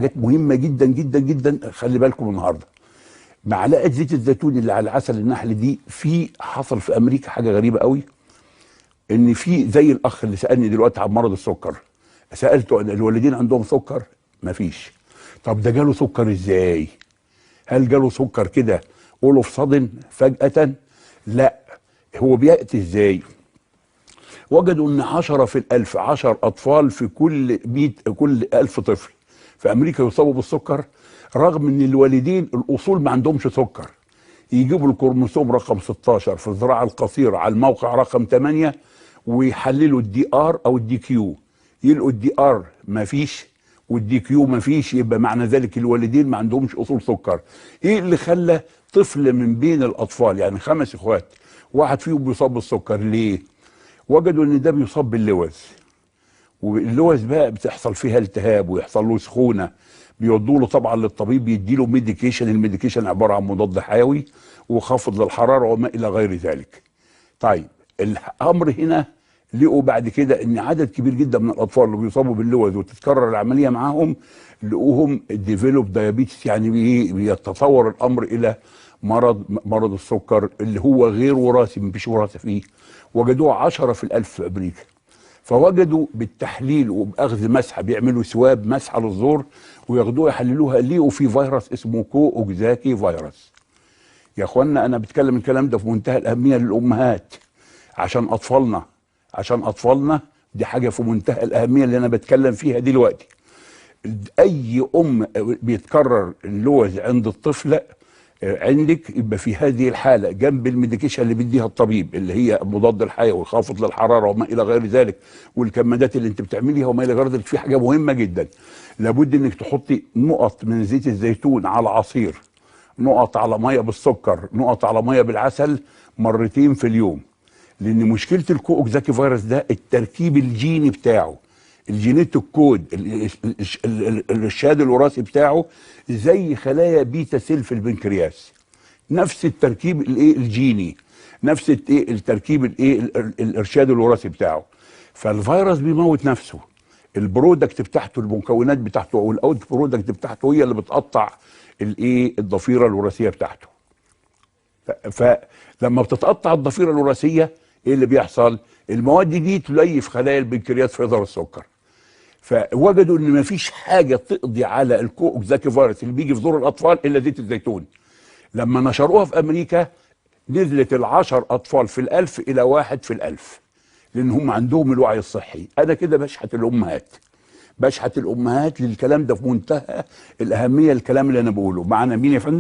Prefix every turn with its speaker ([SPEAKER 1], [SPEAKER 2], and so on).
[SPEAKER 1] حاجات مهمه جدا جدا جدا، خلي بالكم النهارده. معلقه زيت الزيتون اللي على عسل النحل دي، حصل في امريكا حاجه غريبه قوي، ان في زي الاخ اللي سالني دلوقتي عن مرض السكر، سالته ان الوالدين عندهم سكر؟ مفيش. طب ده جاله سكر ازاي؟ هل جاله سكر كده all of sudden فجأة؟ لا. هو بيأتي ازاي؟ وجدوا ان 10 في الألف، 10 أطفال في كل 1000 طفل في أمريكا يصابوا بالسكر، رغم ان الوالدين الأصول ما عندهمش سكر. يجيبوا الكروموسوم رقم 16 في الذراع القصيرة على الموقع رقم 8، ويحللوا الدي ار او الدي كيو، يلقوا الدي ار ما فيش والدي كيو ما فيش، يبقى معنى ذلك الوالدين ما عندهمش اصول سكر. ايه اللي خلى طفل من بين الاطفال، يعني 5 اخوات، واحد فيهم بيصاب بالسكر؟ ليه؟ وجدوا ان ده بيصاب باللوز، واللوز بقى بتحصل فيها التهاب ويحصل له سخونه، بيودوا له طبعا للطبيب، يدي له ميديكيشن. الميديكيشن عباره عن مضاد حيوي وخافض للحراره وما الى غير ذلك. طيب الامر هنا لقوا بعد كده ان عدد كبير جدا من الاطفال اللي بيصابوا باللوز وتتكرر العمليه معاهم، لقوهم ديفلوب دايابيتس، يعني بيتطور الامر الى مرض السكر اللي هو غير وراثي، مفيش وراثه فيه. وجدوه 10 في الألف في امريكا. فوجدوا بالتحليل وباخذ مسحه، بيعملوا سواب مسحه للزور وياخدوها يحللوها، لقوا في فيروس اسمه كوكزاكي فيروس. يا اخوانا انا بتكلم الكلام ده في منتهى الاهميه للامهات، عشان اطفالنا دي حاجه في منتهى الاهميه اللي انا بتكلم فيها دلوقتي. اي بيتكرر اللوز عند الطفل عندك، يبقى في هذه الحاله جنب الميديكيشن اللي بيديها الطبيب، اللي هي مضاد الحيوي خافض للحراره وما الى غير ذلك، والكمادات اللي انت بتعمليها وما الى غير ذلك، في حاجه مهمه جدا، لابد انك تحطي نقط من زيت الزيتون على عصير، نقط على ميه بالسكر، نقط على ميه بالعسل، مرتين في اليوم. لان مشكله الكوكزاكي فيروس ده التركيب الجيني بتاعه، الجينيتك كود، الشهاد الوراثي بتاعه زي خلايا بيتا سيل في البنكرياس، نفس التركيب الجيني، نفس التركيب الارشاد الوراثي بتاعه. فالفيروس بيموت نفسه، البرودكت بتاعته، المكونات بتاعته او الاوت برودكت بتاعته هي اللي بتقطع الضفيره الوراثيه بتاعته. فلما بتتقطع الضفيره الوراثيه، ايه اللي بيحصل؟ المواد دي تليف خلايا البنكرياس في هذا السكر. فوجدوا ان مفيش حاجه تقضي على الكوكزاكي فيروس اللي بيجي في زور الاطفال الا زيت الزيتون. لما نشروها في امريكا نزلت ال10 اطفال في الألف الى 1 في الألف، لان هم عندهم الوعي الصحي. انا كده بشحت الامهات للكلام ده في منتهى الاهميه، الكلام اللي انا بقوله. معنا مين يا فندم؟